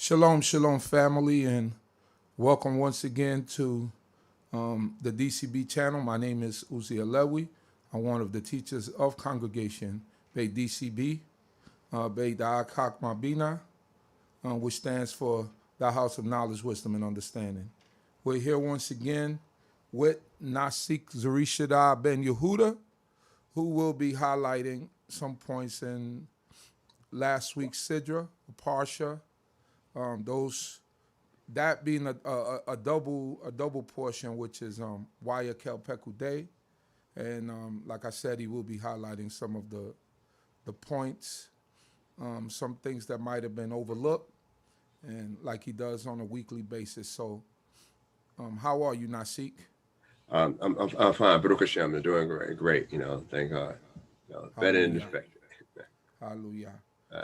Shalom, shalom, family, and welcome once again to the D.C.B channel. My name is Zurishaddai. I'm one of the teachers of congregation, D.C.B, CHOKMAH, which stands for the House of Knowledge, Wisdom, and Understanding. We're here once again with Nasik Zurishaddai ben Yehudah, who will be highlighting some points in last week's Sidra, Parsha. That being a double portion, which is Wayakel Pekudei, and like I said, he will be highlighting some of the points, some things that might have been overlooked, and like he does on a weekly basis. So, how are you, Nasik? I'm fine. Baruch Hashem, I'm doing great. Thank God. Better than expected. Hallelujah.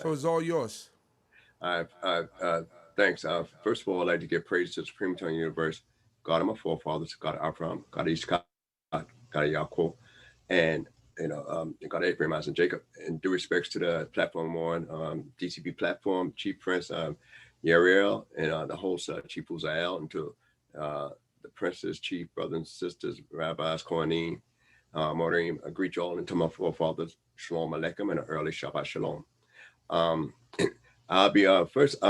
So it's all yours. Thanks. First of all, I'd like to give praise to the Supreme Eternal Universe, God of my forefathers, God of Abraham, God of Yitzchak, God of Yaakov, and God of Abraham, Isaac, and Jacob. And due respects to the platform on D.C.B platform, Chief Prince Yisrael, and the host Chief Uziel, and to the princes, chief brothers and sisters, rabbis, Kohanim, Morim, I greet you all, and to my forefathers, Shalom Aleichem, and an early Shabbat Shalom. I'll be first.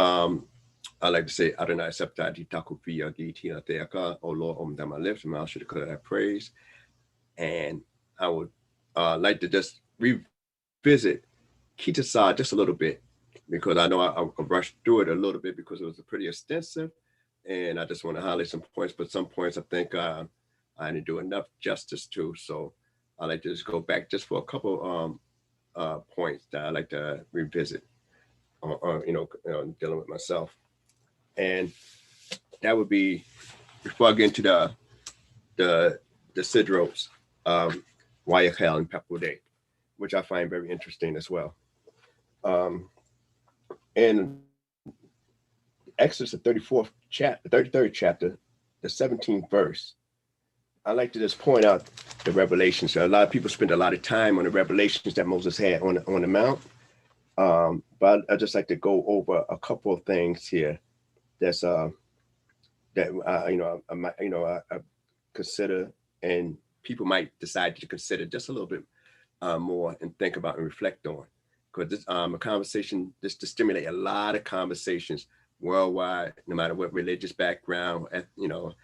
I'd like to say Adonai Septati Takufiya Gitina Teaka, O Lord, open down my lips, and I should declare that praise. And I would like to just revisit Kitasa just a little bit, because I know I rushed through it a little bit because it was pretty extensive, and I just want to highlight some points. But some points I think I didn't do enough justice to, so I'd like to just go back just for a couple points that I'd like to revisit. Dealing with myself, and that would be before I get into the Sidros, Wayakel and Pekudei, which I find very interesting as well. And Exodus, the 34th chapter, 33rd chapter, the 17th verse. I like to just point out the revelations. So a lot of people spend a lot of time on the revelations that Moses had on the mount. But I just like to go over a couple of things here that's I consider, and people might decide to consider just a little bit more and think about and reflect on, because this a conversation just to stimulate a lot of conversations worldwide, no matter what religious background, or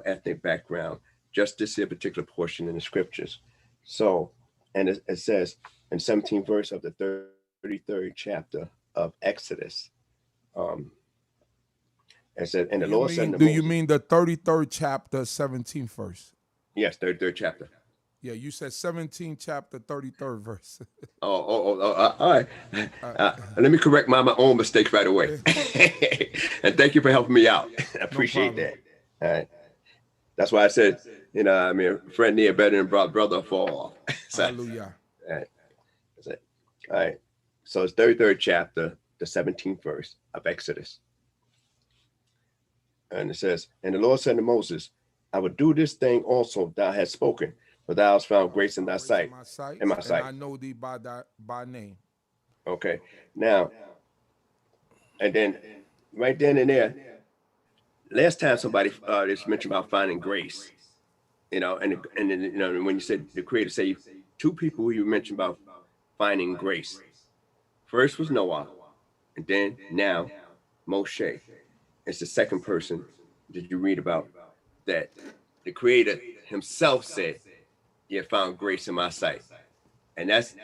ethnic background. Just this here particular portion in the scriptures. So, and it says in 17th verse of the 33rd chapter of Exodus. It said, and the Lord said to Moses. Do you mean the 33rd chapter, 17th verse? Yes, 33rd chapter. Yeah, you said 17th chapter, 33rd verse. All right. Let me correct my own mistakes right away. And thank you for helping me out. I appreciate that. All right. That's why I said, friend near better than brother fall. So, hallelujah. All right. That's it. All right. So it's 33rd chapter, the 17th verse of Exodus. And it says, and the Lord said to Moses, I will do this thing also thou hast spoken, for thou hast found grace in thy sight. In my sight. And I know thee by name. Okay. Now, and then right then and there, last time somebody just mentioned about finding grace, and then when you said the Creator say two people who you mentioned about finding grace. First was Noah, and then now Moshe. It's the second person that you read about that the Creator himself said, you have found grace in my sight. And that's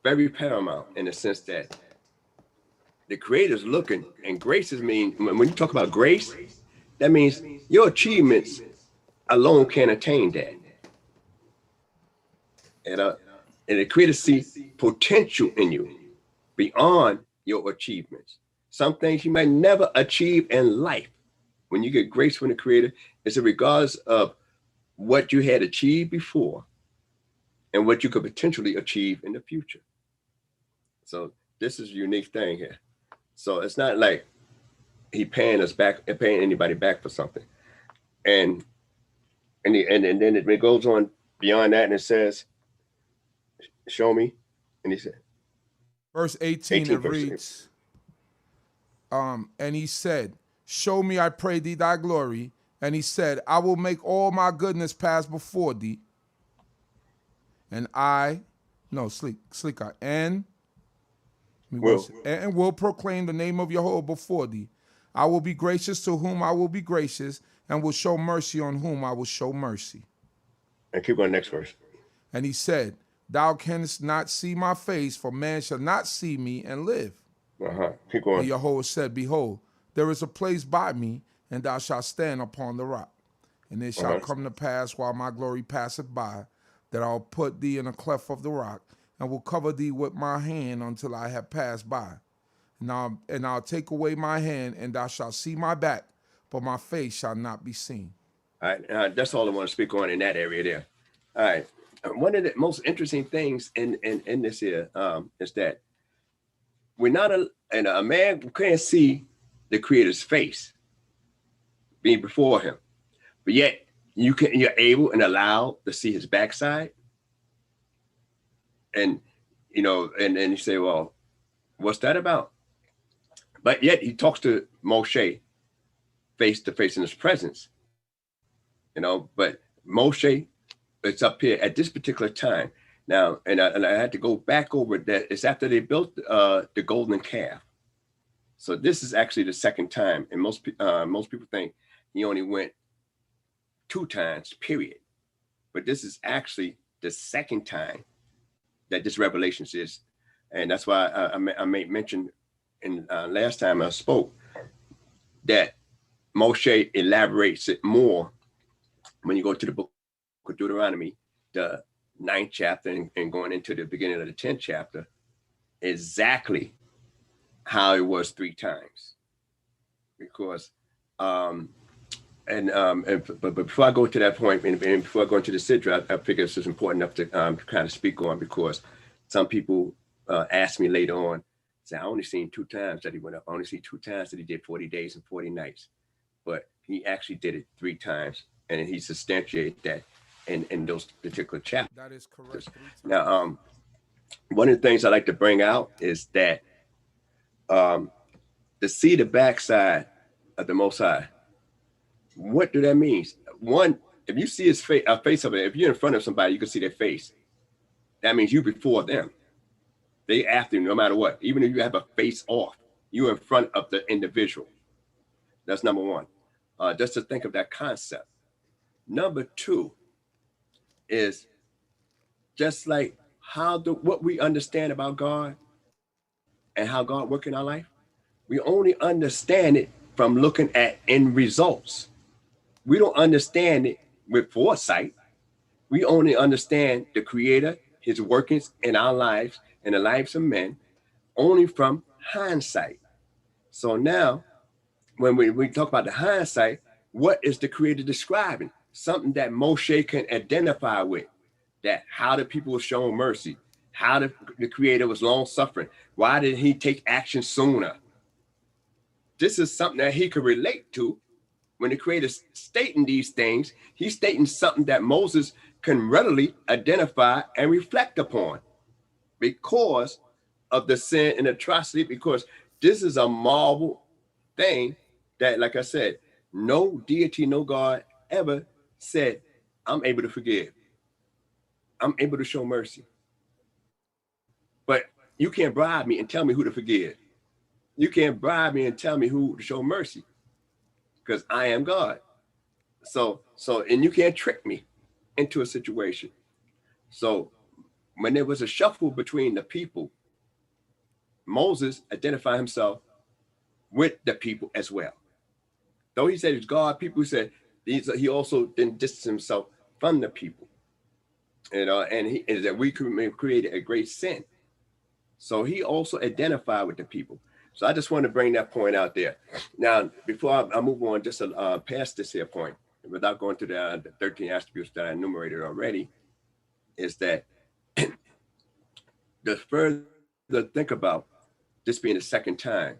very paramount in the sense that the Creator's looking, and grace mean, when you talk about grace, that means your achievements alone can't attain that. And the Creator sees potential in you beyond your achievements. Some things you might never achieve in life. When you get grace from the Creator, it's regardless of what you had achieved before and what you could potentially achieve in the future. So this is a unique thing here. So it's not like he paying us back and paying anybody back for something. And then it goes on beyond that, and it says, show me. And he said, verse 18 it reads, And he said, show me, I pray thee, thy glory. And he said, I will make all my goodness pass before thee. And and will proclaim the name of Yehudah before thee. I will be gracious to whom I will be gracious, and will show mercy on whom I will show mercy. And keep going, next verse. And he said, thou canst not see my face, for man shall not see me and live. Keep going. And Yehudah said, behold, there is a place by me, and thou shalt stand upon the rock. And it shall come to pass while my glory passeth by, that I'll put thee in a cleft of the rock, and will cover thee with my hand until I have passed by. And I'll take away my hand, and thou shalt see my back, but my face shall not be seen. All right, that's all I want to speak on in that area there. All right, one of the most interesting things in this here is that we're not a man can't see the Creator's face being before him, but yet you're able and allowed to see his backside. And and you say, well, what's that about? But yet he talks to Moshe face to face in his presence. But Moshe, it's up here at this particular time. Now, and I had to go back over that. It's after they built the golden calf. So this is actually the second time. And most people think he only went 2 times, period. But this is actually the second time that this revelation is. And that's why I made mention in last time I spoke that Moshe elaborates it more when you go to the book of Deuteronomy, the 9th chapter and going into the beginning of the 10th chapter, exactly how it was 3 times. Because but before I go to that point, and before I go into the Sidra, I figure this is important enough to kind of speak on, because some people ask me later on, say, I only seen 2 times that he went up. I only seen 2 times that he did 40 days and 40 nights. But he actually did it 3 times, and he substantiated that in those particular chapters. That is correct. Now, one of the things I like to bring out is that to see the backside of the Most High, what do that mean? One, if you see his face of it, if you're in front of somebody, you can see their face. That means you before them. They after you, no matter what. Even if you have a face off, you're in front of the individual. That's number one. Just to think of that concept. Number 2 is just like what we understand about God and how God works in our life. We only understand it from looking at end results. We don't understand it with foresight. We only understand the Creator, his workings in our lives and the lives of men, only from hindsight. So now, when we talk about the hindsight, what is the Creator describing? Something that Moshe can identify with. That how the people were shown mercy, how the Creator was long suffering. Why didn't he take action sooner? This is something that he could relate to. When the Creator is stating these things, he's stating something that Moses can readily identify and reflect upon because of the sin and atrocity, because this is a marvel thing that, like I said, no deity, no God ever said, I'm able to forgive. I'm able to show mercy. But you can't bribe me and tell me who to forgive. You can't bribe me and tell me who to show mercy, because I am God. So, and you can't trick me into a situation. So when there was a shuffle between the people, Moses identified himself with the people as well. Though he said it's God, people said he also didn't distance himself from the people. And that we created a great sin. So he also identified with the people. So I just want to bring that point out there. Now, before I move on, just past this here point, without going to the 13 attributes that I enumerated already, is that the further think about this being the second time,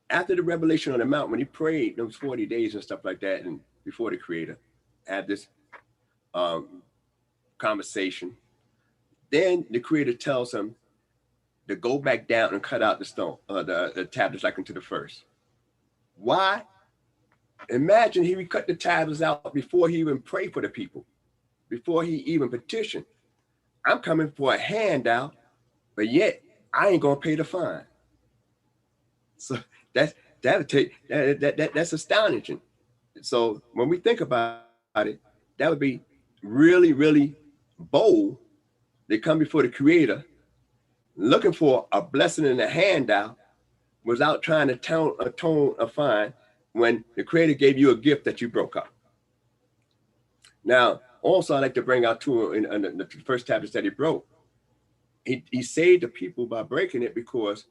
after the revelation on the mount, when he prayed those 40 days and stuff like that, and before the Creator, had this conversation, then the Creator tells him to go back down and cut out the stone, the tablets like into the first. Why? Imagine he would cut the tablets out before he even prayed for the people, before he even petitioned. I'm coming for a handout, but yet I ain't gonna pay the fine. So that's astonishing. So when we think about it, that would be really, really bold to come before the Creator, looking for a blessing and a handout without trying to atone a fine when the Creator gave you a gift that you broke up. Now, also, I like to bring out too in the first tablets that he broke. He saved the people by breaking it, because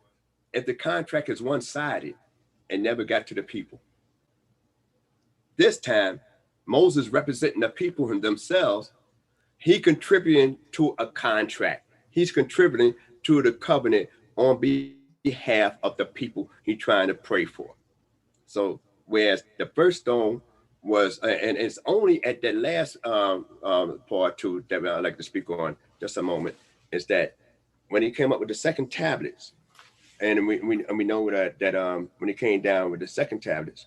if the contract is one-sided, it never got to the people. This time, Moses representing the people and themselves, he contributing to a contract. He's contributing to the covenant on behalf of the people he's trying to pray for. So whereas the first stone was, and it's only at the last part too that I'd like to speak on just a moment, is that when he came up with the second tablets, and we know that when he came down with the second tablets,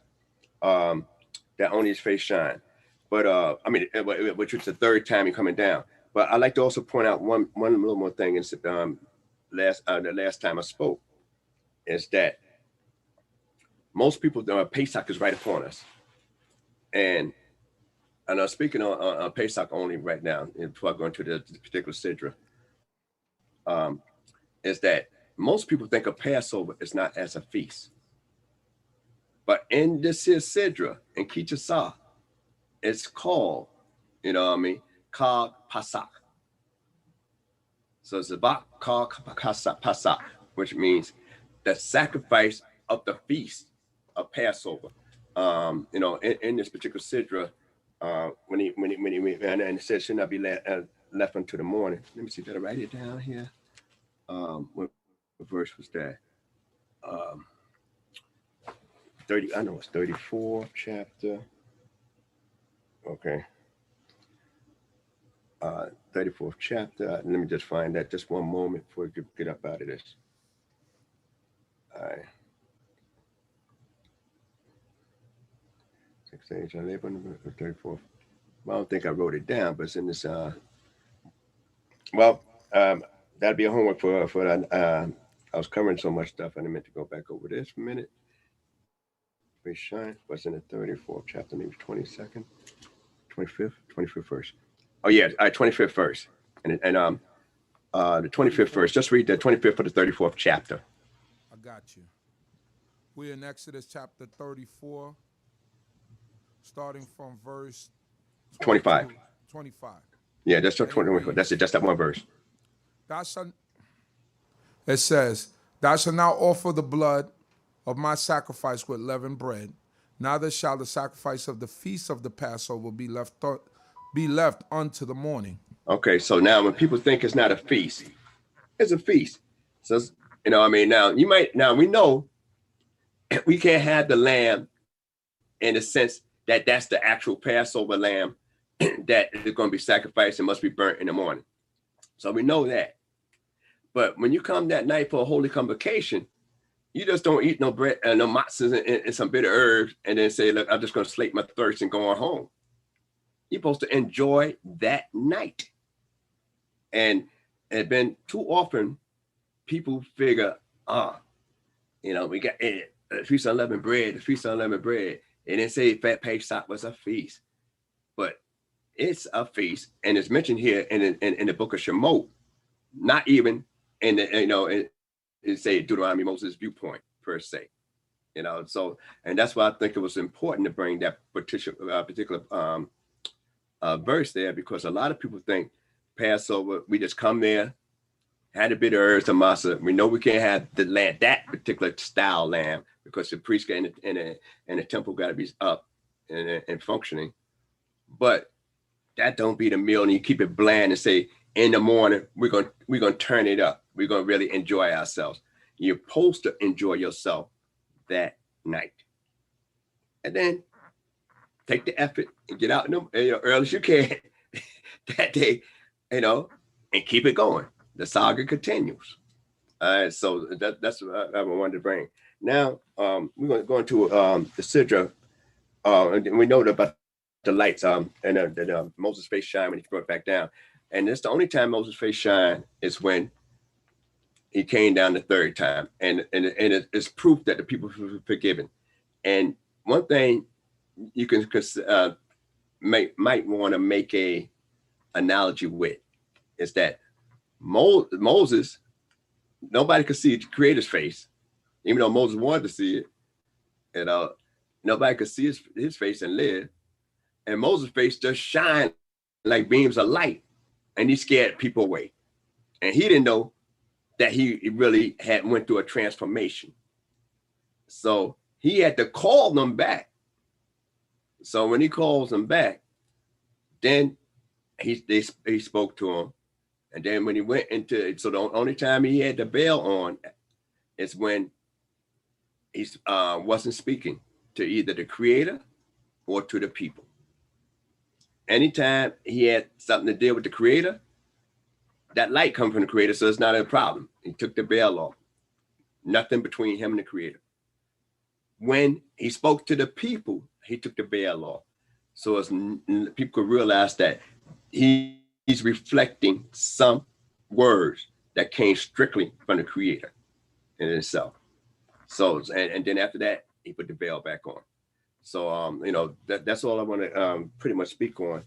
that only his face shine. But I mean, which was the third time he coming down. But I'd like to also point out one little more thing. Is the last time I spoke, is that most people, Pesach is right upon us, and I'm speaking on Pesach only right now before I go into the particular sidra. Is that most people think of Passover is not as a feast, but in this here sidra in Kitchasah, it's called, Chag Pasach. So it's about Chag Pasach, which means the sacrifice of the feast of Passover. In this particular sidra, when he and it says should not be left until the morning. Let me see, did I write it down here? What verse was that? 30. I know it's 34 chapter. Okay. 34th chapter. Let me just find that just one moment before we get up out of this. All right. 6 days I live on the 34th. Well, I don't think I wrote it down, but it's in this. That'd be a homework for that. I was covering so much stuff, and I meant to go back over this for a minute. We shine. What's in the 34th chapter? Maybe 22nd, 25th verse. Oh yeah, 25th verse, and the 25th verse. Just read the 25th for the 34th chapter. I got you. We're in Exodus chapter 34, starting from verse 25. 25. Yeah, that's 25. That's it. Just that one verse. It says, "Thou shalt not offer the blood of my sacrifice with leavened bread, neither shall the sacrifice of the feast of the Passover be left unto the morning." Okay, so now when people think it's not a feast, it's a feast. So now we know we can't have the lamb in the sense that that's the actual Passover lamb that is going to be sacrificed and must be burnt in the morning. So we know that. But when you come that night for a holy convocation, you just don't eat no bread and no matzahs and some bitter herbs and then say, look, I'm just going to slake my thirst and go on home. You're supposed to enjoy that night. And it's been too often people figure, we got a feast of unleavened bread, and then say Fat Pesach was a feast. But it's a feast, and it's mentioned here in the book of Shemot, not even in the, it say Deuteronomy Moses viewpoint per se, so, and that's why I think it was important to bring that particular verse there, because a lot of people think Passover, we just come there, had a bit of herbs and masa. We know we can't have the lamb, that particular style lamb, because the priest in the temple got to be up and functioning. But that don't be the meal, and you keep it bland and say in the morning we're gonna turn it up. We're gonna really enjoy ourselves. You're supposed to enjoy yourself that night, and then take the effort and get out early as you can that day, and keep it going. The saga continues. So that's what I wanted to bring. Now we're going to go into the Sidra, and we know about the lights, and Moses' face shine when he brought it back down. And it's the only time Moses' face shine is when he came down the third time, and it's proof that the people were forgiven. And one thing you can might want to make a analogy with is that Moses, nobody could see the Creator's face, even though Moses wanted to see it. Nobody could see his face and live. And Moses' face just shined like beams of light, and he scared people away. And he didn't know that he really had went through a transformation. So he had to call them back. So when he calls them back, then he spoke to him. And then when he went into it, so the only time he had the veil on is when he wasn't speaking to either the Creator or to the people. Anytime he had something to deal with the Creator, that light comes from the Creator, so it's not a problem. He took the veil off. Nothing between him and the Creator. When he spoke to the people, he took the veil off. So as people could realize that he's reflecting some words that came strictly from the Creator in itself. So, and then after that, he put the veil back on. So, that's all I want to pretty much speak on.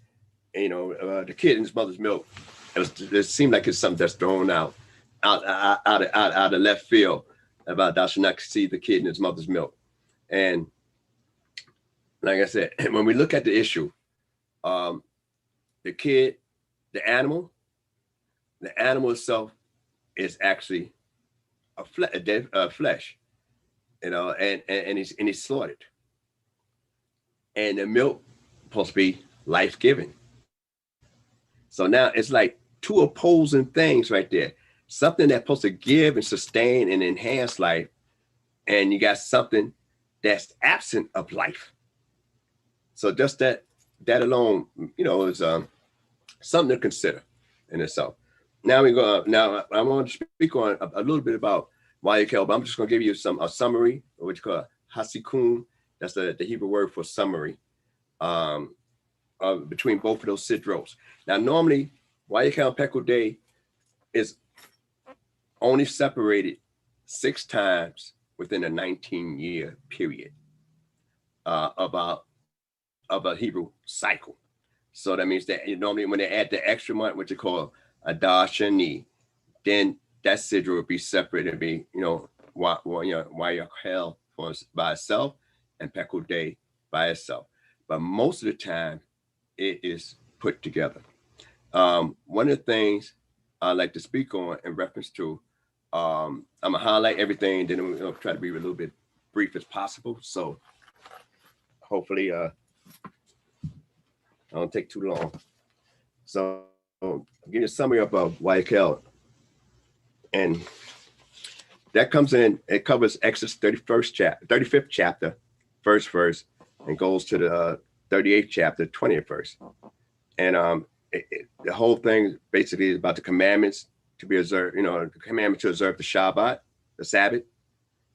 The kid in his mother's milk, it seemed like it's something that's thrown out of left field about thou shalt not see the kid in his mother's milk. And like I said, when we look at the issue, the kid, the animal itself is actually a dead flesh, and he's slaughtered. And the milk supposed to be life-giving. So now it's like two opposing things right there. Something that's supposed to give and sustain and enhance life, and you got something that's absent of life. So just that alone, is something to consider in itself. Now Now I want to speak on a little bit about Wayakel, but I'm just going to give you a summary, which is called hasikun. That's the Hebrew word for summary, between both of those sidros. Now, normally, Wayakel and Pekudei is only separated 6 times within a 19-year period of a Hebrew cycle. So that means that normally when they add the extra month, which they call Adar Shani, then that sidro would be separate and be, Wayakel by itself and Pekudei by itself. But most of the time, it is put together. One of the things I like to speak on in reference to, I'm gonna highlight everything, then we'll try to be a little bit brief as possible. So hopefully I don't take too long. So I'll give you a summary of Wayakel. And that comes in, it covers Exodus 35th chapter, first verse, and goes to the 38th chapter, 20th verse. And the whole thing basically is about the commandments to be observed, the commandment to observe the Shabbat, the Sabbath,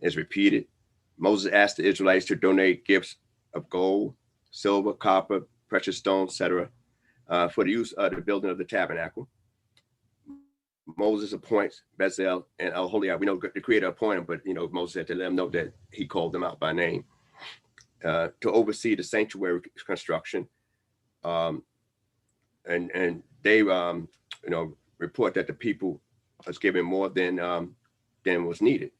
is repeated. Moses asked the Israelites to donate gifts of gold, silver, copper, precious stones, etc., for the use of the building of the tabernacle. Moses appoints Bezalel and Aholiab. We know the Creator appointed them, but Moses had to let them know that he called them out by name to oversee the sanctuary construction. And they report that the people was given more than was needed.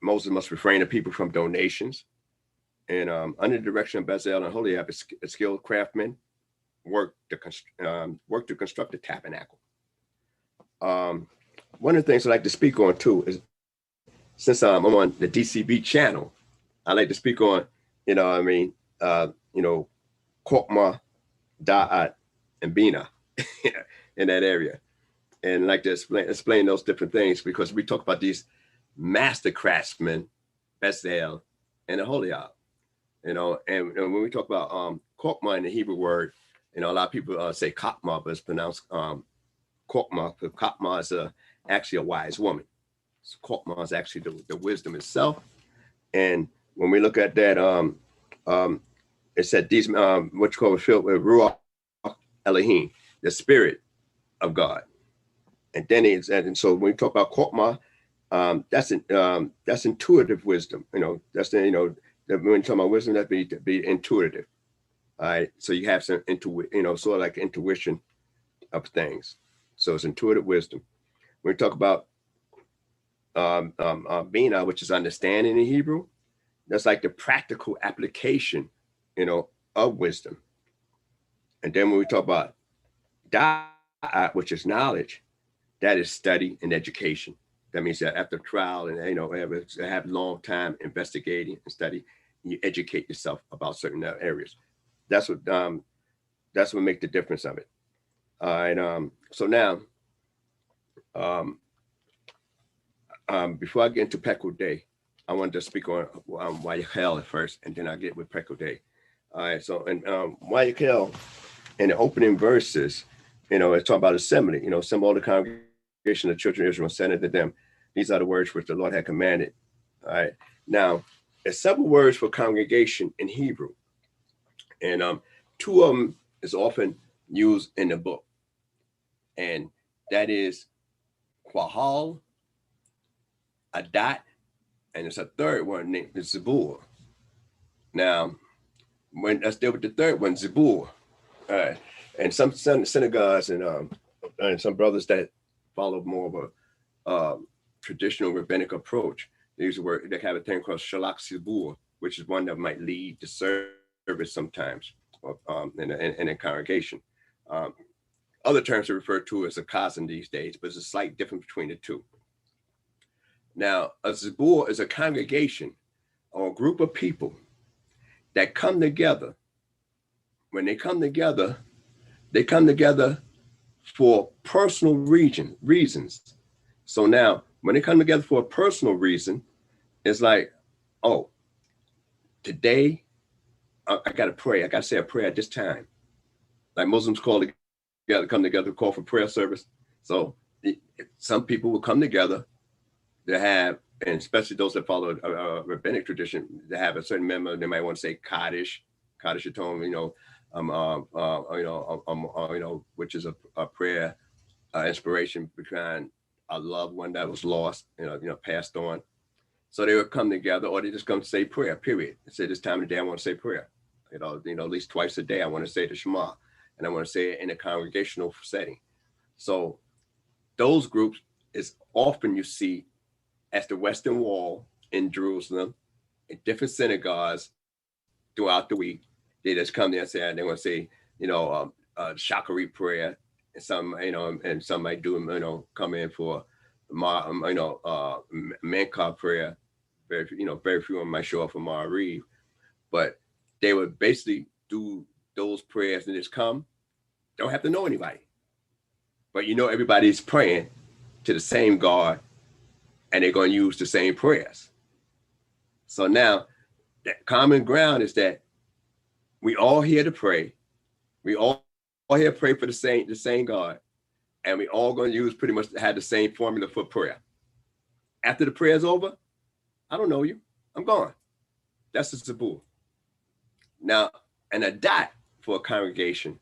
Moses must refrain the people from donations, and under the direction of Bezalel and Aholiab, a skilled craftsman worked to construct the tabernacle. One of the things I like to speak on too is, since I'm on the D.C.B channel, I like to speak on, CHOKMAH, Da'at, and BINAH in that area. And I like to explain those different things, because we talk about these master craftsmen, Bezalel and Aholiab, and when we talk about CHOKMAH in the Hebrew word, a lot of people say CHOKMAH, but it's pronounced CHOKMAH. CHOKMAH is actually a wise woman. So CHOKMAH is actually the wisdom itself. And when we look at that, it said these what you call filled with Ruach Elohim, the spirit of God. And then and so when we talk about CHOKMAH, that's intuitive wisdom. That's when you talk about wisdom, that be intuitive. All right. So you have some sort of like intuition of things. So it's intuitive wisdom. When we talk about BINAH, which is understanding in Hebrew, that's like the practical application, of wisdom. And then when we talk about da'at, which is knowledge, that is study and education. That means that after trial and have long time investigating and study, you educate yourself about certain areas. That's what make the difference of it. And so now, before I get into Pekudei, I wanted to speak on Wayakel at first, and then I'll get with Pekudei. All right, so in Wayakel, in the opening verses, it's talking about assembly. Assemble all the congregation of the children of Israel and send it to them. These are the words which the Lord had commanded. All right, now there's several words for congregation in Hebrew, and two of them is often used in the book, and that is Qahal, Adat, and it's a third one named Zebul. Now, when let's deal with the third one, Zebul. And some synagogues and some brothers that follow more of a traditional rabbinic approach, they use the word, they have a thing called Shalak Zebul, which is one that might lead the service sometimes in a congregation. Other terms are referred to as a cousin these days, but there's a slight difference between the two. Now, a Zebul is a congregation or a group of people that come together. When they come together for personal reasons. So now, when they come together for a personal reason, it's like, oh, today I got to pray. I got to say a prayer at this time. Like Muslims come together, call for prayer service. So some people will come together to have, and especially those that follow a rabbinic tradition, to have a certain member. They might want to say Kaddish Atom, which is a prayer inspiration behind a loved one that was lost, passed on. So they would come together, or they just come to say prayer, period. They say this time of the day I want to say prayer. At least twice a day I want to say the Shema, and I want to say it in a congregational setting. So those groups is often you see at the Western Wall in Jerusalem, in different synagogues throughout the week. They just come there and say, they want to say, Shachari prayer, and some, and some might do, come in for, Menka prayer. Very few of them might show up for Ma'ariv, but they would basically do those prayers and just come. Don't have to know anybody, but everybody's praying to the same God, and they're going to use the same prayers. So now, that common ground is that we all here to pray. We all here to pray for the same God, and we all going to use pretty much have the same formula for prayer. After the prayer is over, I don't know you. I'm gone. That's the Zebul. Now, an Adat for a congregation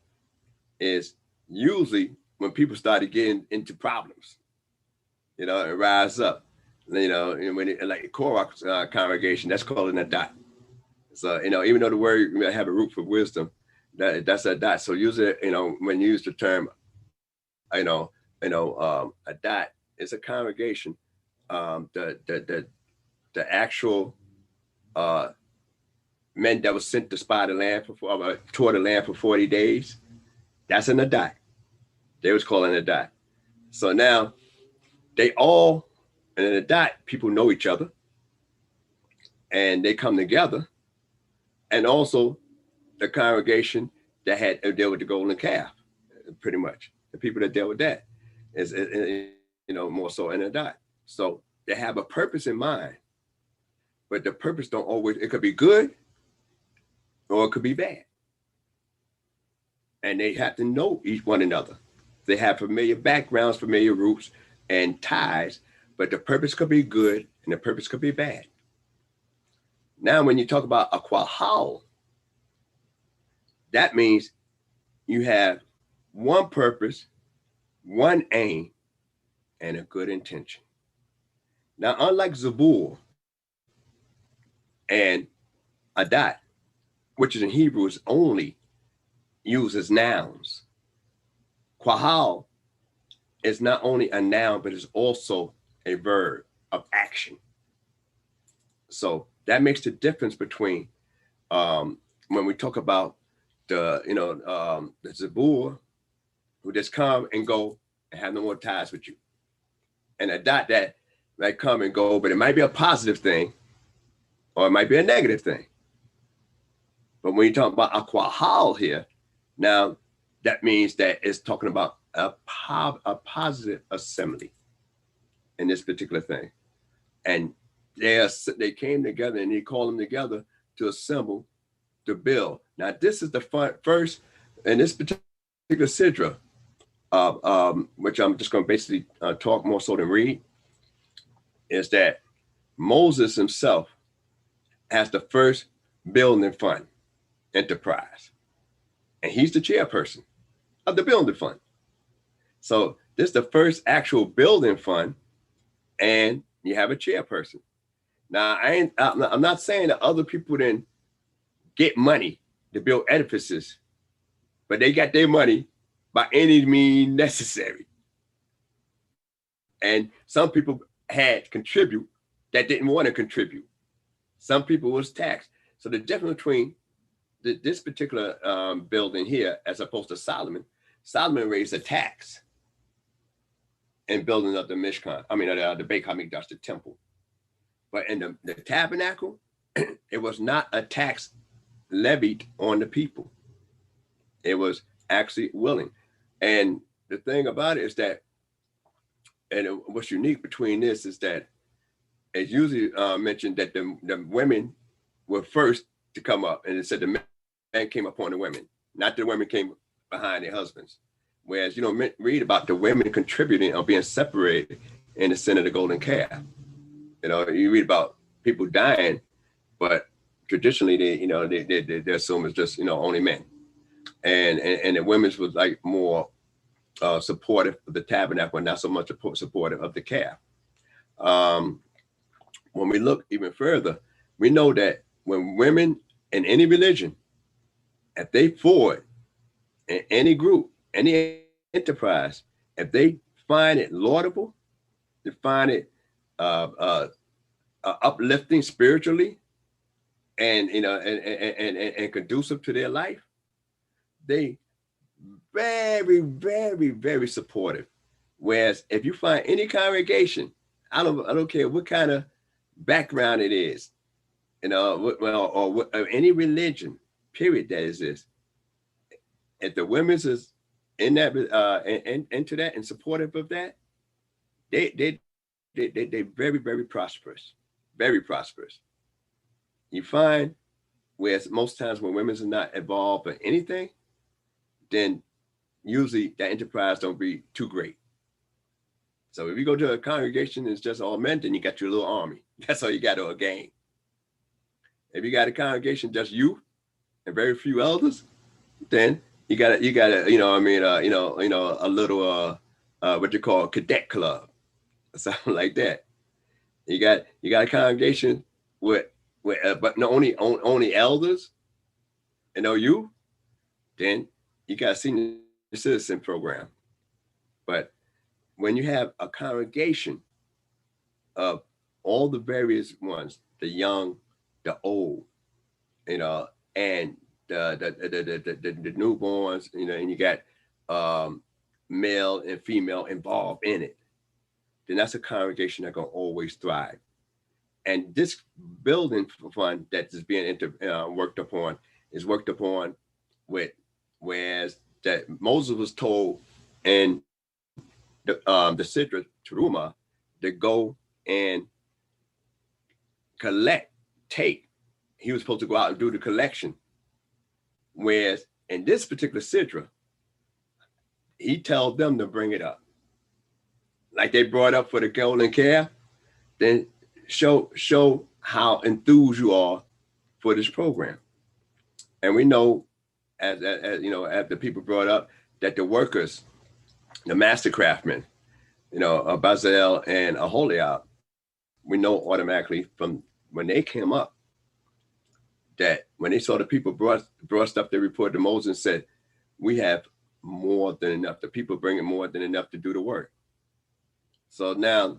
is usually when people started getting into problems, and rise up. And when like Korach's congregation, that's called an Adat. So, even though the word have a root for wisdom, that's Adat. So usually, when you use the term, Adat is a congregation. The actual men that was sent to spy the land tour the land for 40 days, that's an Adat. They was called an Adat. So now they all, and in Adat, people know each other, and they come together. And also the congregation that had to deal with the golden calf, pretty much. The people that deal with that is more so in Adat. So they have a purpose in mind, but the purpose don't always, it could be good or it could be bad. And they have to know each one another. They have familiar backgrounds, familiar roots and ties, but the purpose could be good and the purpose could be bad. Now, when you talk about a quahal, that means you have one purpose, one aim, and a good intention. Now, unlike Zabur and Adat, which is in Hebrew is only used as nouns, quahal is not only a noun, but it's also a verb of action. So that makes the difference between when we talk about the Zabur, who just come and go and have no more ties with you, and a dot that might come and go, but it might be a positive thing or it might be a negative thing. But when you talk about a quahal here, now that means that it's talking about a positive assembly in this particular thing. And they came together and he called them together to assemble, to build. Now, this is the first, in this particular sidra, which I'm just going to basically talk more so than read, is that Moses himself has the first building fund enterprise. And he's the chairperson of the building fund. So this is the first actual building fund, and you have a chairperson. Now, I'm not saying that other people didn't get money to build edifices, but they got their money by any means necessary. And some people had contribute that didn't want to contribute. Some people was taxed. So the difference between this particular building here, as opposed to Solomon raised a tax in building up the Mishkan. The Beit HaMikdash, the temple. But in the tabernacle, it was not a tax levied on the people. It was actually willing. And the thing about it is that, and what's unique between this is that it's usually mentioned that the women were first to come up, and it said the men came upon the women, not the women came behind their husbands. Whereas, read about the women contributing or being separated in the sin of the golden calf. You read about people dying, but traditionally they assume it's just, only men. And the women's was like more supportive of the tabernacle and not so much supportive of the calf. When we look even further, we know that when women in any religion, if they forward in any group, any enterprise, if they find it laudable, they find it uplifting spiritually, and and conducive to their life, they very, very, very supportive. Whereas if you find any congregation, I don't care what kind of background it is, or any religion, period, that is this. If the women's is in that into that and supportive of that, they very, very prosperous, very prosperous. You find whereas most times when women's are not involved in anything, then usually that enterprise don't be too great. So if you go to a congregation and it's just all men, then you got your little army. That's all you got to gain. If you got a congregation just you and very few elders, then you got a little what you call a cadet club or something like that. You got a congregation with but not only elders and no youth, then you got a senior citizen program. But when you have a congregation of all the various ones, the young, the old, and the newborns, and you got male and female involved in it, then that's a congregation that's gonna always thrive. And this building fund that is being worked upon is worked upon with, whereas that Moses was told in the Sidra Teruma to go and take. He was supposed to go out and do the collection. Whereas in this particular Sidra, he told them to bring it up. like they brought up for the golden calf, then show how enthused you are for this program. And we know, as you know, as the people brought up, that the workers, the master craftsmen, you know, Bazalel and Aholiab, we know automatically from when they came up that when they saw the people brought stuff, they reported to Moses and said, we have more than enough. The people bringing more than enough to do the work. So now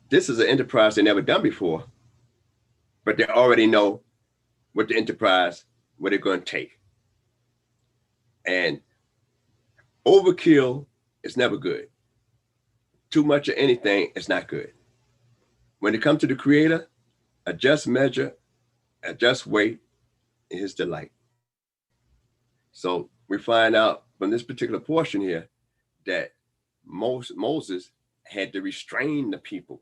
this is an enterprise they never done before, but they already know what the enterprise, what they're going to take. And overkill is never good. Too much of anything is not good. When it comes to the Creator, a just measure, a just weight is His delight. So we find out from this particular portion here that Moses had to restrain the people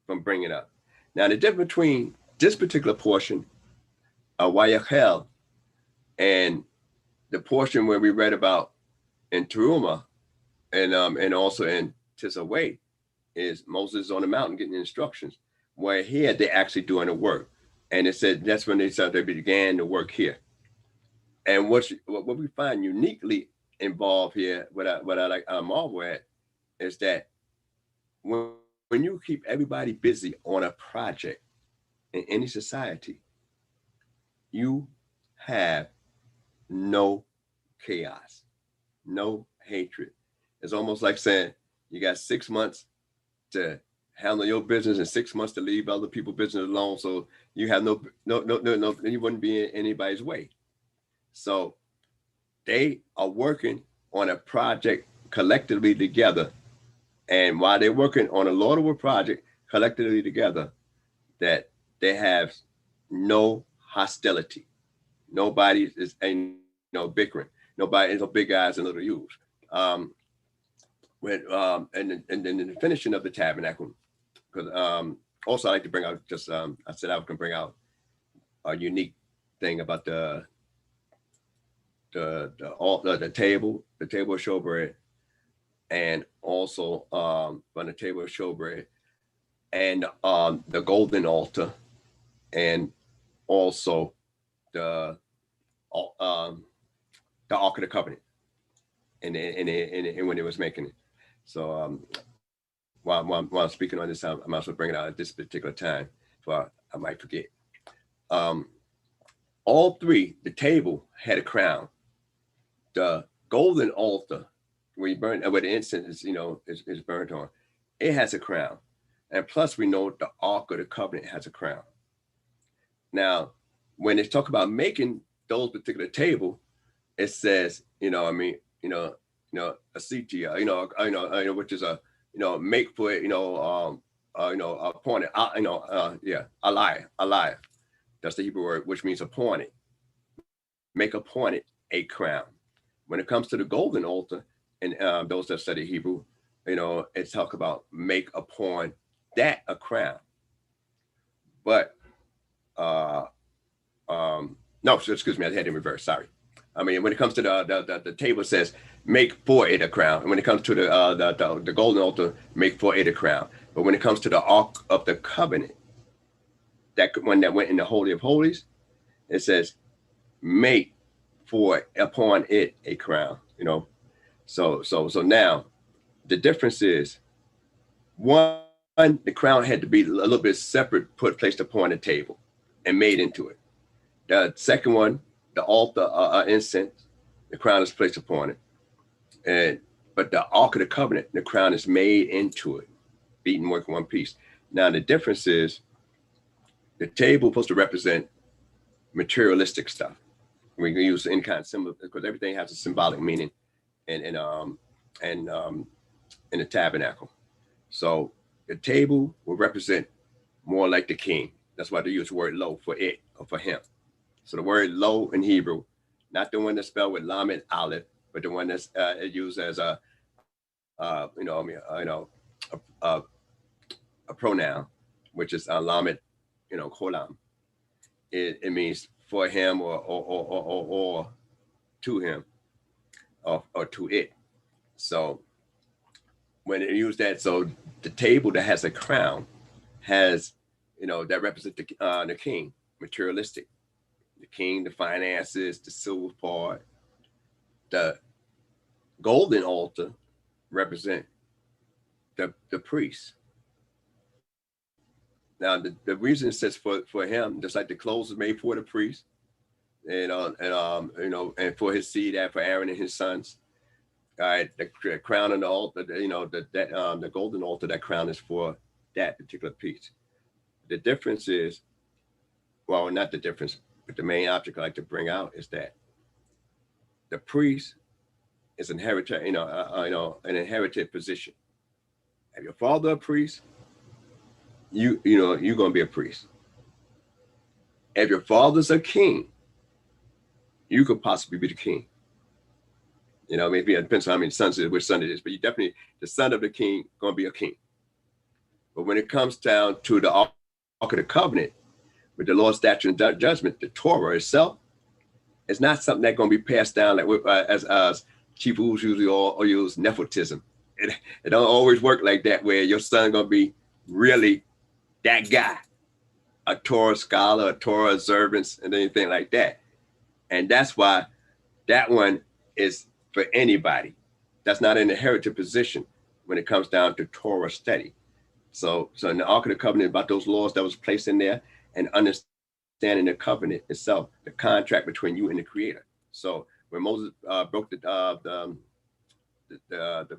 from bringing up. Now, the difference between this particular portion of Wayakel and the portion where we read about in Teruma and also in Tisaway is Moses on the mountain getting instructions, where here they actually doing the work. And it said that's when they began to work here. And what we find uniquely involved here, what I like marvel at, is that when you keep everybody busy on a project in any society, you have no chaos, no hatred. It's almost like saying you got 6 months to handle your business and 6 months to leave other people's business alone. So you have no, you wouldn't be in anybody's way. So they are working on a project collectively together. And while they're working on a laudable project collectively together, that they have no hostility. Nobody is bickering. Nobody is no big guys and little U's. And then the finishing of the tabernacle, because also I like to bring out just I said I was going to bring out a unique thing about the table of showbread, and also on the table of showbread, and the golden altar, and also the Ark of the Covenant, and when it was making it. So while I'm speaking on this, I'm also bringing it out at this particular time, for I might forget. All three, the table had a crown. The golden altar, where you burn, where the incense is burnt on, it has a crown. And plus, we know the Ark of the Covenant has a crown. Now, when they talk about making those particular table, it says, a CT, which is a, make for it, appointed, aliyah. That's the Hebrew word, which means appointed. Make appointed a crown. When it comes to the golden altar, and those that study Hebrew, it's talk about make upon that a crown. But no, excuse me, I had it in reverse. Sorry. I mean, when it comes to the table, it says make for it a crown. And when it comes to the golden altar, make for it a crown. But when it comes to the Ark of the Covenant, that one that went in the Holy of Holies, it says make for upon it a crown. So now the difference is, one, the crown had to be a little bit separate, placed upon the table and made into it. The second one, the altar incense, the crown is placed upon it. But the Ark of the Covenant, the crown is made into it, beaten work in one piece. Now the difference is, the table is supposed to represent materialistic stuff. We can use any kind of symbol, because everything has a symbolic meaning in the tabernacle. So the table will represent more like the king. That's why they use the word lo for it, or for him. So the word lo in Hebrew, not the one that's spelled with lamed aleph, but the one that's used as a pronoun, which is lamed, kolam. It means for him, or to him, or to it. So when they use that, so the table that has a crown has, that represents the king, materialistic. The king, the finances, the silver part. The golden altar represent the priest. Now, the reason it says for him, just like the clothes are made for the priest, and for his seed, and for Aaron and his sons. All right, the crown on the altar, the golden altar, that crown is for that particular piece. The difference is, well, not the difference, but the main object I like to bring out is that the priest is an inherited position. If your father a priest, you're gonna be a priest. If your father's a king, you could possibly be the king. Maybe it depends on how many sons it is, which son it is, but you definitely, the son of the king, gonna be a king. But when it comes down to the Ark of the Covenant, with the Lord's statute and judgment, the Torah itself, it's not something that's gonna be passed down like as people usually or use nepotism. It don't always work like that, where your son gonna be really that guy, a Torah scholar, a Torah observance, and anything like that. And that's why that one is for anybody. That's not an inherited position when it comes down to Torah study. So in the Ark of the Covenant, about those laws that was placed in there, and understanding the covenant itself, the contract between you and the Creator. So when Moses broke the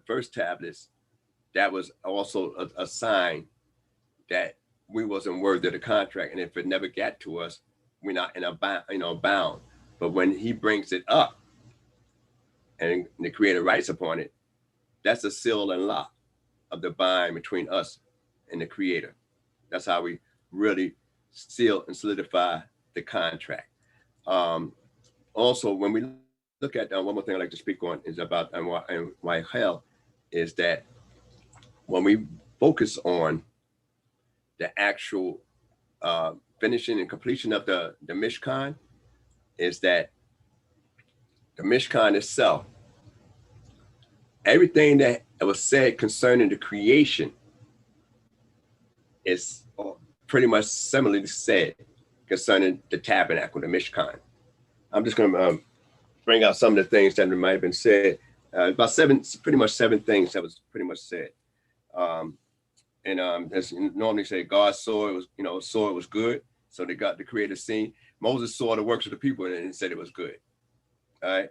first tablets, that was also a sign that we wasn't worthy of the contract, and if it never got to us, we're not in a bound. But when he brings it up, and the Creator writes upon it, that's a seal and lock of the bind between us and the Creator. That's how we really seal and solidify the contract. Also, when we look at one more thing I'd like to speak on is about Wayakel, is that when we focus on the actual finishing and completion of the Mishkan, is that the Mishkan itself, everything that was said concerning the creation is pretty much similarly said concerning the tabernacle, the Mishkan. I'm just going to bring out some of the things that might have been said. About pretty much seven things that was pretty much said. As you normally say, God saw it was good. So they got the Creator seen. Moses saw the works of the people and said it was good. All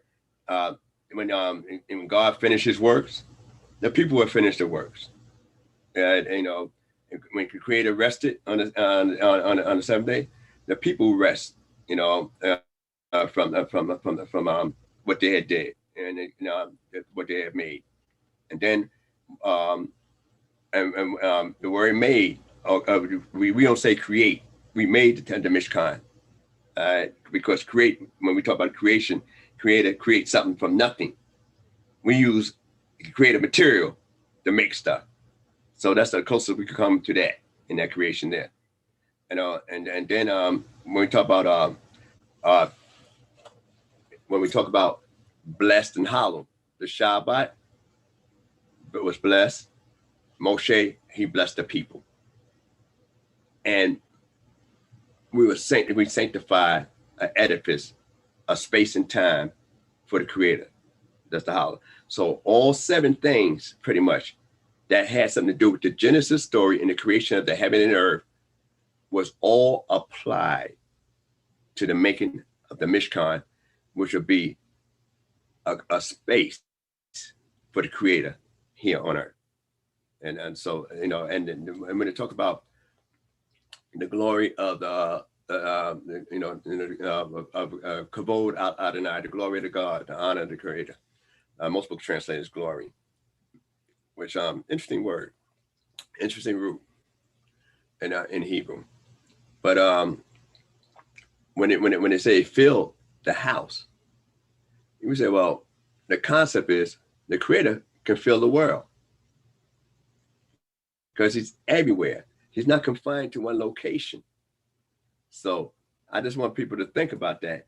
right. When God finished his works, the people would finish the works. When the Creator rested on the seventh day, the people rest. From what they had did and what they had made, and then the word made. We don't say create. We made the Mishkan. Because when we talk about creation, create something from nothing. We use creative material to make stuff. So that's the closest we could come to that in that creation there. And then when we talk about blessed and hallowed, the Shabbat was blessed. Moshe, he blessed the people. And we sanctify an edifice, a space and time for the Creator. That's the hallowed. So all seven things pretty much that had something to do with the Genesis story and the creation of the heaven and earth was all applied to the making of the Mishkan, which would be a space for the Creator here on earth. And so, and when they talk about the glory of Kavod Adonai, the glory of the God, the honor of the Creator. Most books translate as glory, which interesting word, interesting root in Hebrew. But when they say fill the house, you say, well, the concept is the Creator can fill the world because he's everywhere. He's not confined to one location. So I just want people to think about that.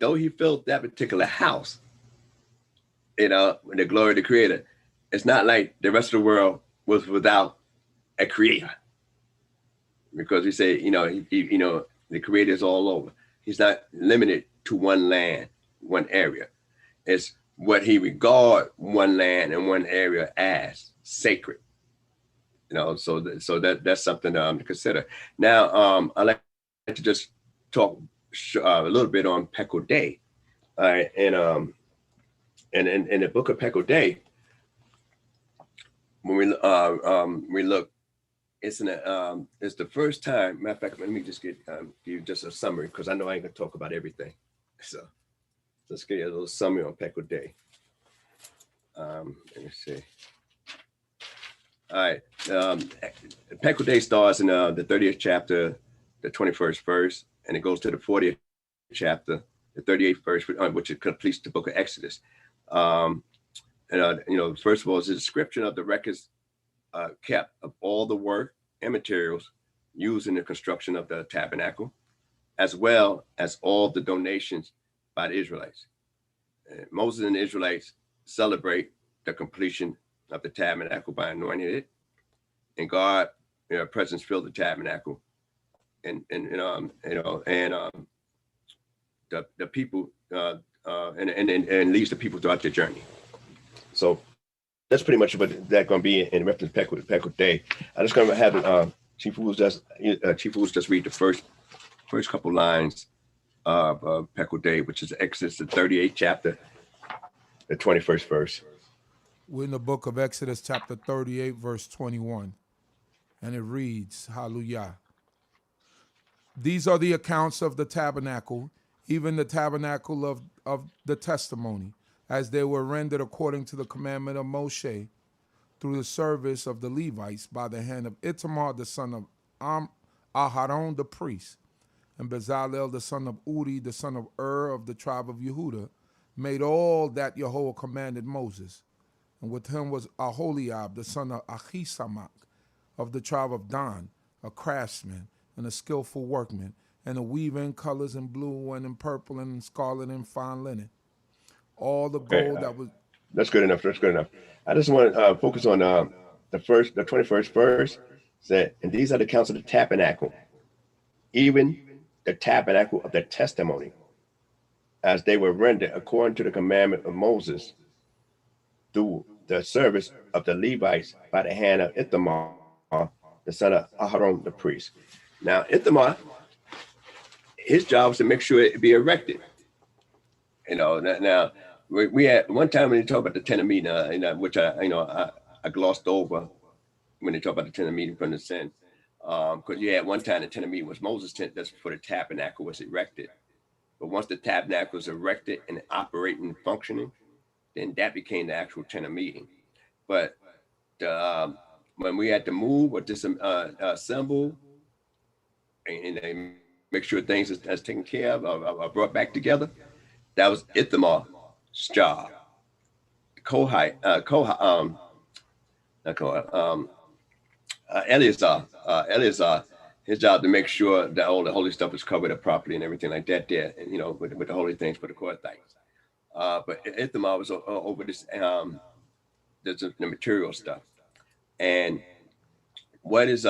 Though he filled that particular house, with the glory of the Creator, it's not like the rest of the world was without a creator, because we say, the creator is all over. He's not limited to one land, one area. It's what he regard one land and one area as sacred. So that's something to consider. Now, I'd like to just talk a little bit on Pekudei. All right, and in the book of Pekudei, when we look, it's the first time. Matter of fact, let me just give you just a summary, because I know I ain't gonna talk about everything. So let's give you a little summary on Pekudei. Let me see. All right, Pekudei starts in the 30th chapter, the 21st verse, and it goes to the 40th chapter, the 38th verse, which it completes the book of Exodus. First of all, it's a description of the records kept of all the work and materials used in the construction of the tabernacle, as well as all the donations by the Israelites. Moses and the Israelites celebrate the completion of the tabernacle by anointing it, and God, presence filled the tabernacle, and the people and leads the people throughout their journey. So that's pretty much what that's going to be in reference to Pekudei. I'm just going to have Chief Woods just read the first couple lines of Pekudei, which is Exodus, the 38th chapter, the 21st verse. We're in the book of Exodus, chapter 38, verse 21. And it reads, Hallelujah. These are the accounts of the tabernacle, even the tabernacle of the testimony, as they were rendered according to the commandment of Moshe, through the service of the Levites by the hand of Ithamar, the son of Aharon, the priest, and Bezalel, the son of Uri, the son of of the tribe of Yehudah, made all that Yehovah commanded Moses. And with him was Aholiab, the son of Ahisamach, of the tribe of Dan, a craftsman and a skillful workman, and a weaver in colors in blue and in purple and in scarlet and fine linen. All the gold that was... That's good enough. That's good enough. I just want to focus on the 21st verse. Said, and these are the accounts of the tabernacle, even the tabernacle of the testimony, as they were rendered according to the commandment of Moses, through the service of the Levites by the hand of Ithamar, the son of Aharon, the priest. Now, Ithamar, his job was to make sure it be erected. Now we had one time when they talk about the tent of meeting, which I glossed over when they talk about the tent of meeting from the sin, because you had one time the tent of meeting was Moses' tent. That's before the tabernacle was erected. But once the tabernacle was erected and operating and functioning, then that became the actual tent of meeting. But when we had to move or disassemble and make sure things is taken care of or brought back together, that was Ithamar's job. Eleazar, his job to make sure that all the holy stuff is covered up properly and everything like that there, and with the holy things for the Kohathites. But Ithamar was over this the material stuff. And what is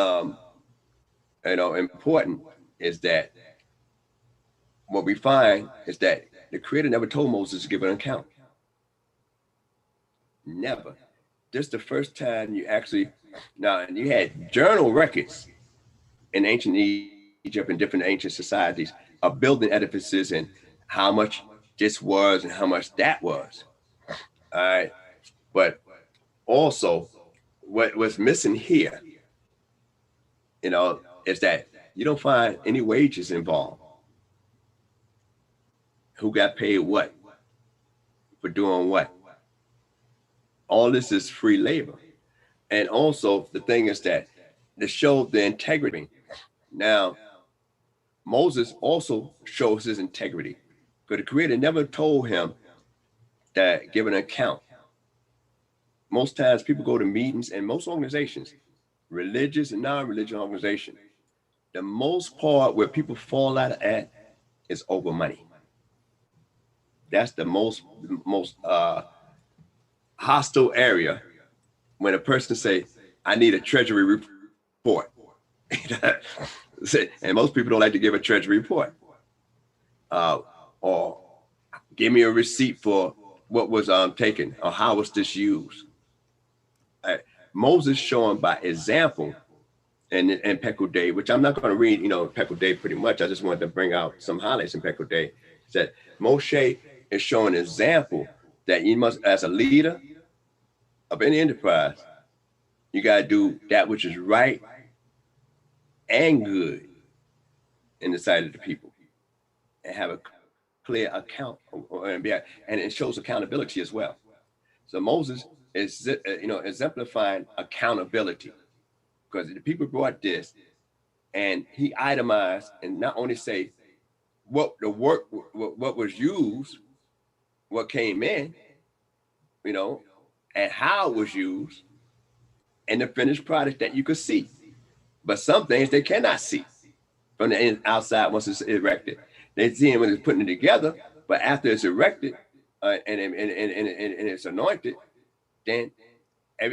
important is that what we find is that the Creator never told Moses to give an account. Never. This is the first time you actually, now you had journal records in ancient Egypt and different ancient societies of building edifices and how much this was and how much that was. All right. But also what was missing here, is that you don't find any wages involved. Who got paid what for doing what? All this is free labor. And also the thing is that to show the integrity. Now, Moses also shows his integrity, because the Creator never told him that give an account. Most times people go to meetings, and most organizations, religious and non-religious organizations, the most part where people fall out at is over money. That's the most hostile area when a person say, I need a treasury report, and most people don't like to give a treasury report, or give me a receipt for what was taken, or how was this used. Moses showing by example in Pekudei, which I'm not going to read, Pekudei pretty much. I just wanted to bring out some highlights in Pekudei. That Moshe is showing an example that you must, as a leader of any enterprise, you got to do that which is right and good in the sight of the people, and have a clear account, and it shows accountability as well. So Moses is, exemplifying accountability, because the people brought this, and he itemized and not only say what the work, what was used, what came in, and how it was used, and the finished product that you could see. But some things they cannot see from the outside once it's erected. They see it when it's putting it together, but after it's erected and it's anointed, then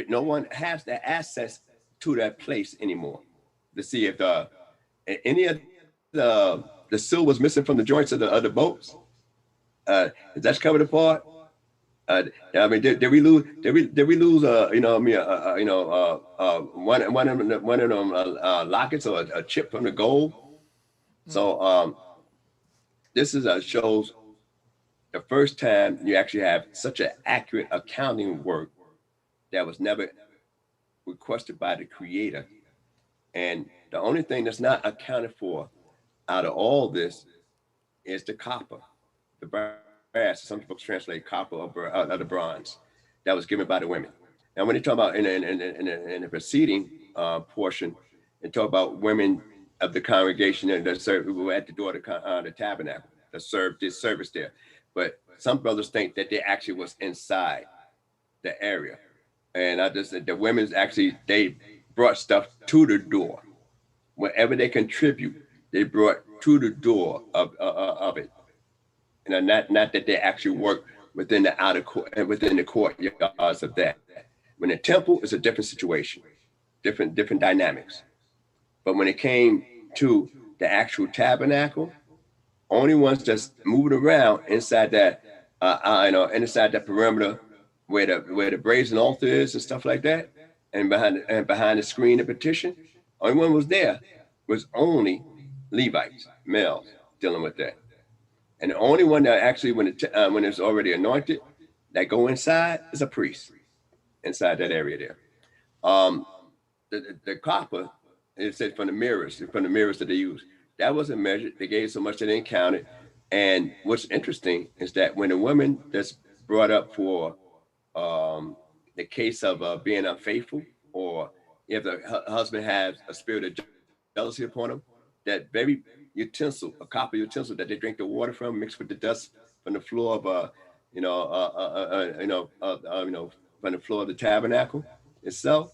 no one has that access to that place anymore to see if any of the sill was missing from the joints of the boats. Is that covered apart? I mean, did we lose? One of them lockets or a chip from the gold? So this is shows the first time you actually have such an accurate accounting work that was never requested by the Creator. And the only thing that's not accounted for out of all this is the copper, the brass. Some people translate copper or the bronze that was given by the women. And when they talk about in the preceding portion, and talk about women of the congregation that served, who were at the door of the tabernacle that served this service there. But some brothers think that they actually was inside the area. And I just said the women's actually, they brought stuff to the door. Whatever they contribute, they brought to the door of it. And not that they actually work within the outer court and within the courtyards of that. When the temple is a different situation, different dynamics. But when it came to the actual tabernacle, only ones that's moving around inside that, inside that perimeter where the brazen altar is and stuff like that, and behind the screen of petition, only one was there was only Levites, males, dealing with that. And the only one that actually, when it's already anointed, that go inside is a priest inside that area there. The copper, it said from the mirrors that they used, that wasn't measured. They gave so much that they didn't count it. And what's interesting is that when a woman that's brought up for the case of being unfaithful, or if the husband has a spirit of jealousy upon him, that very utensil, a copper utensil that they drink the water from, mixed with the dust from the floor of from the floor of the tabernacle itself,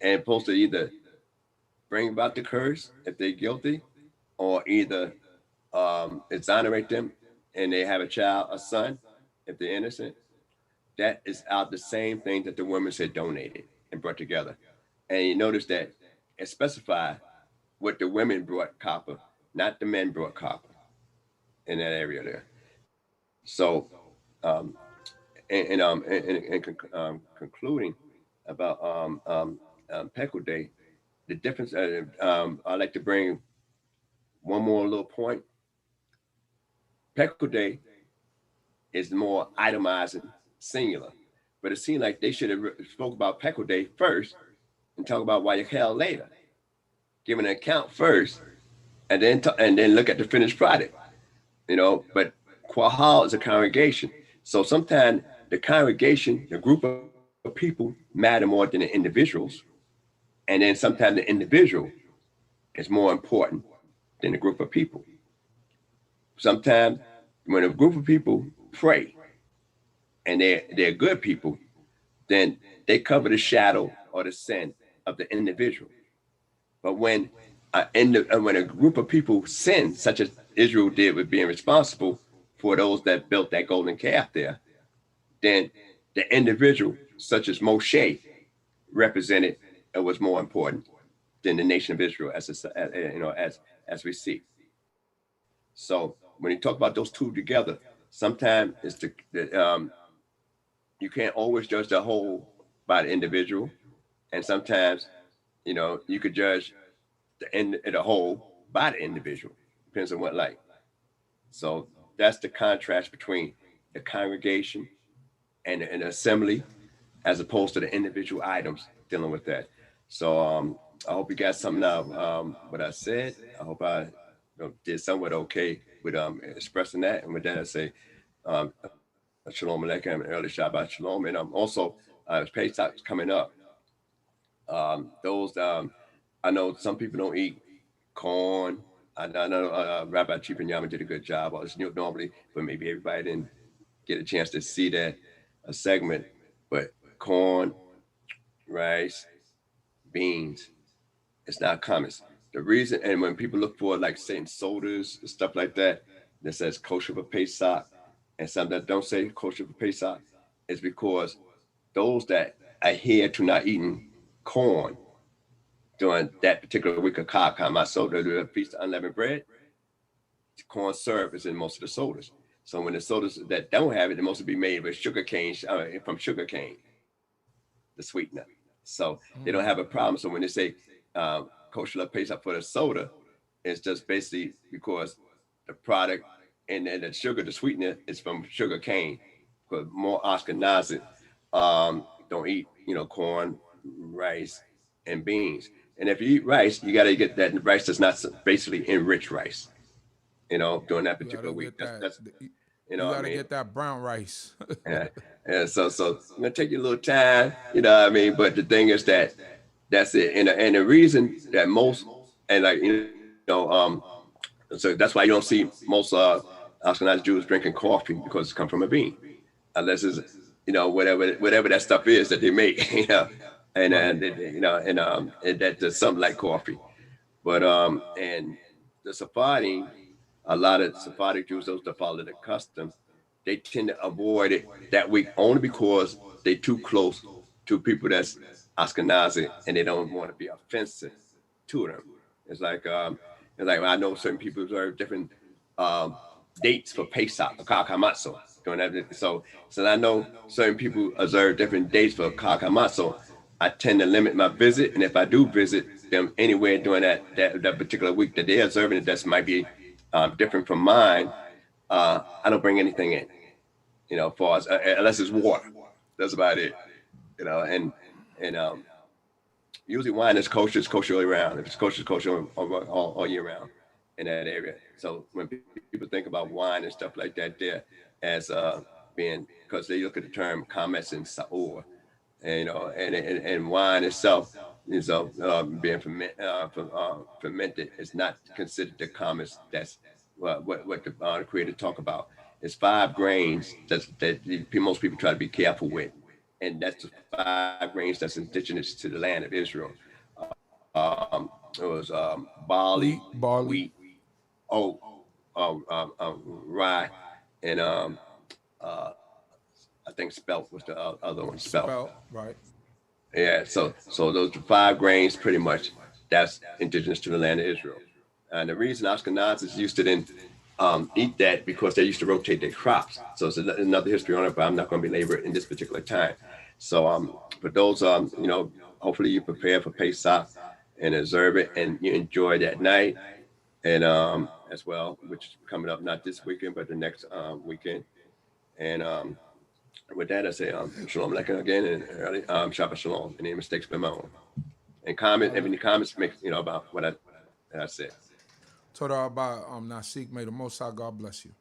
and supposed to either bring about the curse if they're guilty, or either exonerate them and they have a child, a son, if they're innocent. That is out the same thing that the women had donated and brought together. And you notice that it specified what the women brought copper, not the men brought copper in that area there. So, concluding about Pekudei, the difference, I'd like to bring one more little point. Pekudei is more itemizing, singular, but it seemed like they should have spoke about Pekudei first and talk about Wayakel later, give an account first, and then look at the finished product, But Quahal is a congregation, so sometimes the congregation, the group of people, matter more than the individuals, and then sometimes the individual is more important than a group of people. Sometimes when a group of people pray and they're good people, then they cover the shadow or the sin of the individual. But when a group of people sin, such as Israel did with being responsible for those that built that golden calf there, then the individual, such as Moshe, represented and was more important than the nation of Israel as we see. So when you talk about those two together, sometimes it's you can't always judge the whole by the individual, and sometimes you could judge the whole by the individual. Depends on what light. So that's the contrast between the congregation and the assembly, as opposed to the individual items dealing with that. So I hope you got something out of what I said. I hope I did somewhat okay with expressing that. And with that, I say Shalom Aleichem and early Shabbat Shalom. And also, Pesach's coming up. I know some people don't eat corn. I know Rabbi Chief and Yama did a good job. Normally, but maybe everybody didn't get a chance to see that segment. But corn, rice, beans, it's not common. The reason, and when people look for like saying sodas and stuff like that, that says kosher for Pesach, and some that don't say kosher for Pesach, is because those that adhere to not eating corn during that particular week of CHOKMAH, the Feast of Unleavened Bread, corn syrup is in most of the sodas. So when the sodas that don't have it, they mostly be made with sugar cane, from sugar cane, the sweetener. So they don't have a problem. So when they say kosher Pesach for the soda, it's just basically because the product and the sugar, the sweetener, is from sugar cane. Because more Ashkenazi don't eat, corn, rice, and beans. And if you eat rice, you got to get that rice that's not basically enriched rice. During that particular week. You gotta get that brown rice. Yeah. So it's gonna take you a little time, But the thing is that's it. And the reason that most so that's why you don't see most Ashkenazi Jews drinking coffee, because it's come from a bean, unless it's whatever that stuff is that they make, and that's something like coffee. But and the Sephardi, a lot of Sephardic Jews, those that follow the customs, they tend to avoid it that week only because they're too close to people that's Ashkenazi, and they don't want to be offensive to them. It's like I know certain people observe different dates for Pesach, for CHOKMAH. Doing that, so I know certain people observe different dates for CHOKMAH. So I tend to limit my visit, and if I do visit them anywhere during that particular week that they're observing, that might be different from mine, I don't bring anything in, unless it's water. That's about it, and usually wine is kosher all year round. If it's kosher all year round in that area. So when people think about wine and stuff like that, there as being, because they look at the term chametz and saor, and wine itself is being fermented is not considered the chametz. That's what the Creator talk about. It's 5 grains that most people try to be careful with, and that's the 5 grains that's indigenous to the land of Israel. It was barley, wheat, oat, rye, and I think spelt was the other one. Spelt, right? Yeah. So those 5 grains, pretty much, that's indigenous to the land of Israel. And the reason Ashkenazis used to then eat that, because they used to rotate their crops. So it's another history on it, but I'm not going to belabor it in this particular time. So for those, hopefully you prepare for Pesach and observe it, and you enjoy that night, and as well, which is coming up not this weekend, but the next weekend. And with that, I say Shalom Aleichem again, and early Shabbat Shalom. Any mistakes been my own. And any comments make about what I said. Torah about Nasik. May the Most High God bless you.